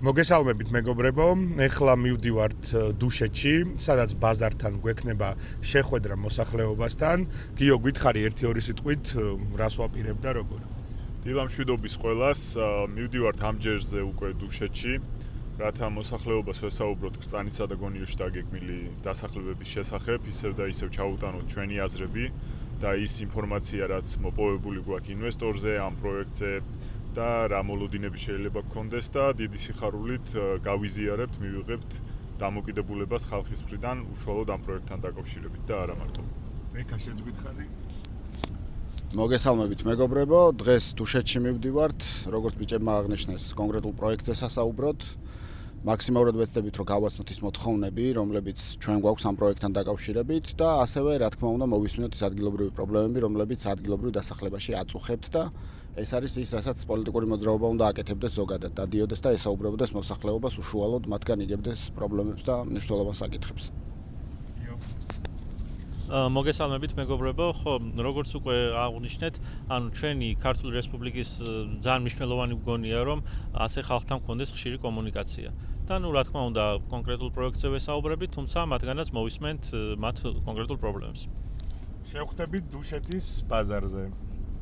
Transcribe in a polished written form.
მოგესალმებით მეგობრებო, ეხლა მივდივართ დუშეთში, სადაც ბაზართან გვექნება შეხვედრა მოსახლეობასთან. გიო, გითხარი 1-2 სიტყვით, რას ვაპირებ და როგორ? დილამშვიდობის ყველას, მივდივართ ამჯერზე უკვე დუშეთში, რათა მოსახლეობას ვესაუბროთ კრწანისა და გონიოში დაგეგმილი დასახლებების შესახებ, ისევ და ისევ ჩაუტანოთ ჩვენი აზრები და ის ინფორმაცია, რაც მოპოვებული გვაქვს ინვესტორზე, ამ პროექტზე და რა მოლოდინები შეიძლება გქონდეს და დიდი სიხარულით გავიზიარებთ, მივიღებთ დამოკიდებულებას ხალხის მხრიდან უშუალოდ ამ პროექტთან დაკავშირებით და არა მარტო. ეკა შეგვითხარი? მოგესალმებით მეგობრებო, დღეს დუშეთში მივდივართ, როგორც ბიჭებმა აღნიშნეს, კონკრეტულ პროექტზე სასაუბროთ. მაქსიმალურად ვეცდებით, რომ გავაცნოთ ის მოთხოვნები, რომლებიც ჩვენ გვაქვს ამ პროექტთან დაკავშირებით და ასევე, რა თქმა უნდა, მოვისმინოთ ის ადგილობრივი პრობლემები, რომლებიც ადგილობრივ დასახლებაში აწუხებთ და ეს არის ის, რასაც პოლიტიკური მოძრაობა უნდა აკეთებდეს ზოგადად, დადიოდეს და ესაუბრებოდეს მოსახლეობას უშუალოდ, მათგან იგებდეს პრობლემებს და მნიშვნელოვან საკითხებს. მოგესალმებით მეგობრებო, ხო, როგორც უკვე აღნიშნეთ, ანუ ჩვენი ქართული რესპუბლიკის ძალიან მნიშვნელოვანი მგონია, რომ ასე ხალხთან მქონდეს ხშირი კომუნიკაცია. და რა თქმა უნდა, კონკრეტულ პროექტზე ვესაუბრებით, თუმცა მათგანაც მოვისმენთ მათ კონკრეტულ პრობლემებს. შევხვდებით დუშეთის ბაზარზე.